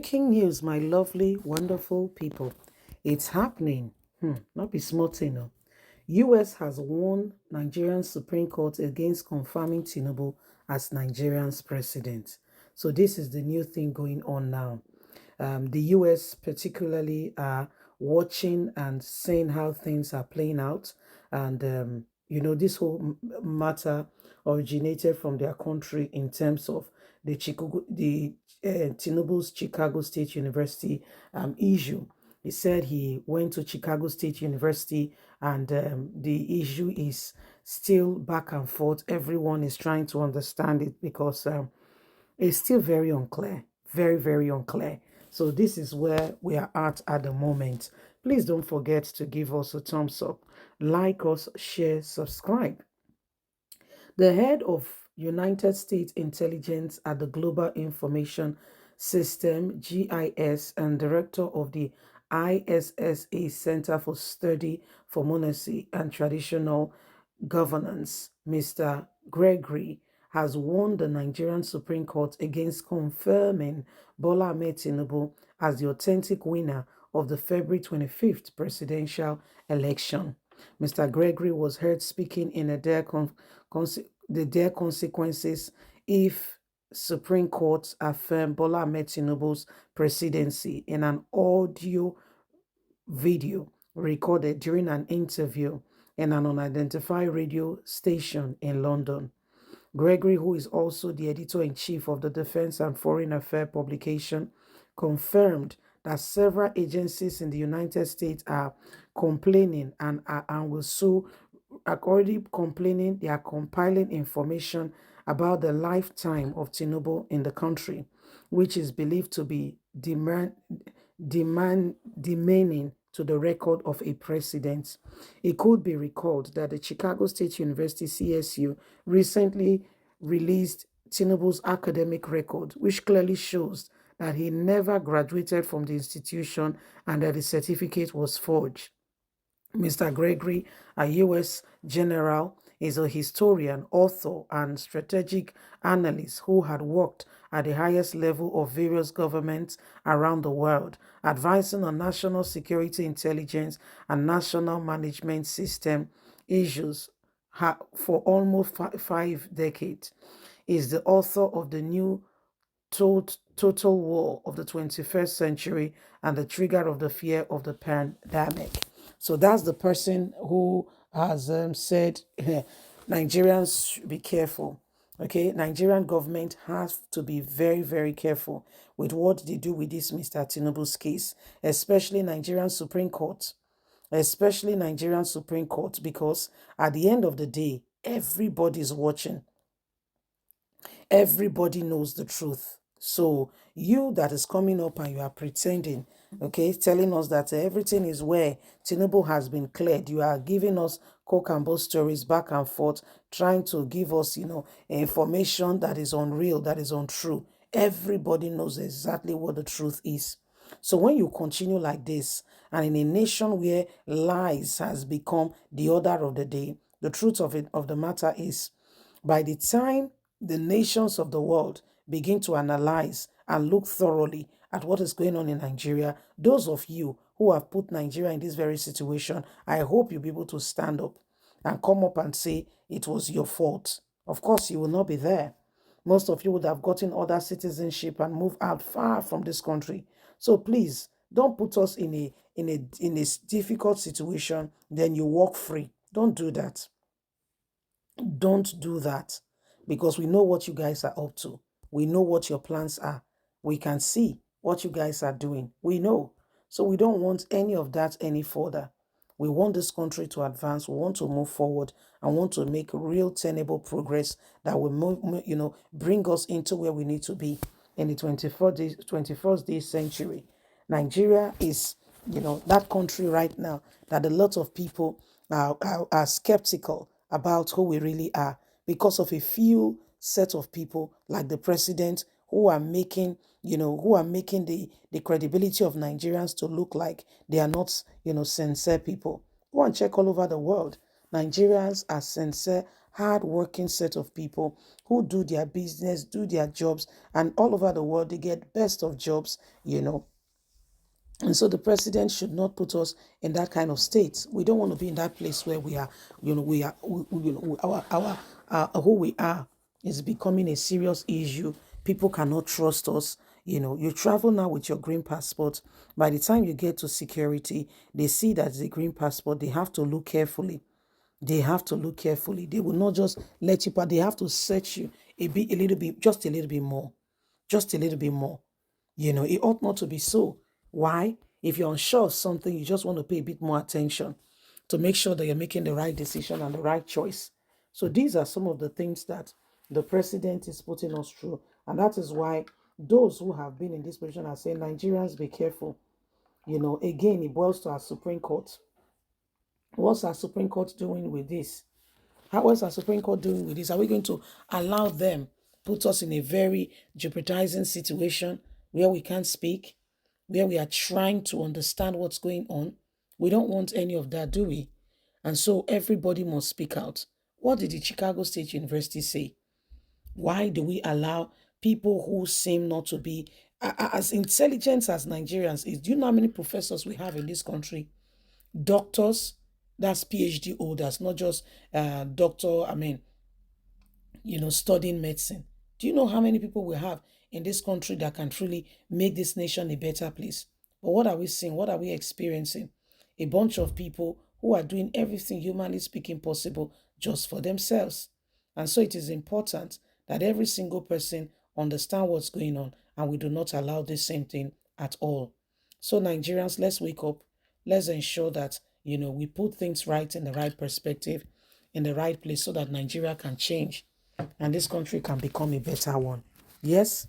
Breaking news, my lovely, wonderful people. It's happening. Not be small thing. No. US has won Nigerian Supreme Court against confirming Tinubu as Nigerian's president. So this is the new thing going on now. The US particularly are watching and seeing how things are playing out. And, this whole matter originated from their country in terms of the Tinubu's Chicago State University issue. He said he went to Chicago State University, and the issue is still back and forth. Everyone is trying to understand it because it's still very unclear, very, very unclear. So this is where we are at the moment. Please don't forget to give us a thumbs up, like us, share, subscribe. The head of United States Intelligence at the Global Information System, GIS, and director of the ISSA Center for Study for Monarchy and Traditional Governance, Mr. Gregory, has won the Nigerian Supreme Court against confirming Bola Ahmed Tinubu as the authentic winner of the February 25th presidential election. Mr. Gregory was heard speaking in the dire consequences if Supreme Court affirmed Bola Ahmed Tinubu's presidency in an audio video recorded during an interview in an unidentified radio station in London. Gregory, who is also the editor-in-chief of the Defense and Foreign Affairs publication, confirmed that several agencies in the United States are complaining and will sue. Are already complaining. They are compiling information about the lifetime of Tinubu in the country, which is believed to be demeaning to the record of a president. It could be recalled that the Chicago State University CSU recently released Tinubu's academic record, which clearly shows that he never graduated from the institution and that the certificate was forged. Mr. Gregory, a U.S. general, is a historian, author, and strategic analyst who had worked at the highest level of various governments around the world, advising on national security intelligence and national management system issues for almost 5 decades. He is the author of the new Total War of the 21st Century and the Trigger of the Fear of the Pandemic. So that's the person who has said Nigerians should be careful. Okay, Nigerian government has to be very, very careful with what they do with this Mr. Tinubu's case, especially Nigerian Supreme Court, because at the end of the day, everybody's watching. Everybody knows the truth. So you that is coming up and you are pretending, okay, telling us that everything is where Tinubu has been cleared. You are giving us coke and bull stories back and forth, trying to give us, information that is unreal, that is untrue. Everybody knows exactly what the truth is. So when you continue like this, and in a nation where lies has become the order of the day, the truth of the matter is, by the time the nations of the world begin to analyze and look thoroughly at what is going on in Nigeria, those of you who have put Nigeria in this very situation, I hope you'll be able to stand up and come up and say it was your fault. Of course, you will not be there. Most of you would have gotten other citizenship and moved out far from this country. So please, don't put us in a difficult situation, then you walk free. Don't do that. Don't do that, because we know what you guys are up to. We know what your plans are. We can see what you guys are doing. We know. So we don't want any of that any further. We want this country to advance. We want to move forward and want to make real tenable progress that will bring us into where we need to be in the 21st day century. Nigeria is, that country right now that a lot of people are skeptical about who we really are because of a few set of people like the president who are making the credibility of Nigerians to look like they are not, sincere people. Go and check all over the world. Nigerians are sincere, hard-working set of people who do their business, do their jobs, and all over the world, they get best of jobs, And so the president should not put us in that kind of state. We don't want to be in that place where we are, who we are is becoming a serious issue. People cannot trust us. You travel now with your green passport. By the time you get to security, they see that it's a green passport. They have to look carefully. They have to look carefully. They will not just let you, but they have to search you a little bit, just a little bit more, just a little bit more. It ought not to be so. Why? If you're unsure of something, you just want to pay a bit more attention to make sure that you're making the right decision and the right choice. So these are some of the things that the president is putting us through. And that is why those who have been in this position are saying, Nigerians, be careful. Again, it boils to our Supreme Court. What's our Supreme Court doing with this? What's our Supreme Court doing with this? Are we going to allow them put us in a very jeopardizing situation where we can't speak, where we are trying to understand what's going on? We don't want any of that, do we? And so everybody must speak out. What did the Chicago State University say? Why do we allow people who seem not to be as intelligent as Nigerians is? Do you know how many professors we have in this country? Doctors, that's PhD holders, not just doctor, studying medicine. Do you know how many people we have in this country that can truly make this nation a better place? But what are we seeing? What are we experiencing? A bunch of people who are doing everything humanly speaking possible just for themselves. And so it is important that every single person understand what's going on, and we do not allow this same thing at all. So Nigerians, let's wake up. Let's ensure that, we put things right in the right perspective, in the right place, so that Nigeria can change and this country can become a better one. Yes?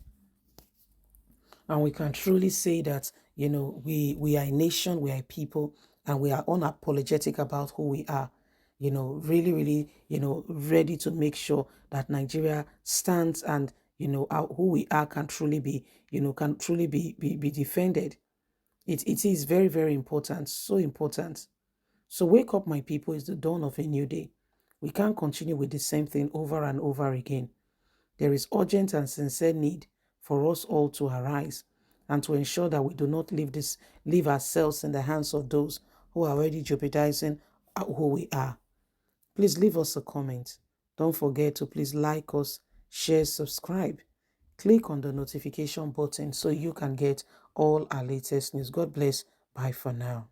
And we can truly say that, we are a nation, we are a people, and we are unapologetic about who we are. Really, really, ready to make sure that Nigeria stands and, who we are can truly be, be defended. It is very, very important, so important. So wake up, my people, is the dawn of a new day. We can't continue with the same thing over and over again. There is urgent and sincere need for us all to arise and to ensure that we do not leave ourselves in the hands of those who are already jeopardizing who we are. Please leave us a comment. Don't forget to please like us, share, subscribe. Click on the notification button so you can get all our latest news. God bless. Bye for now.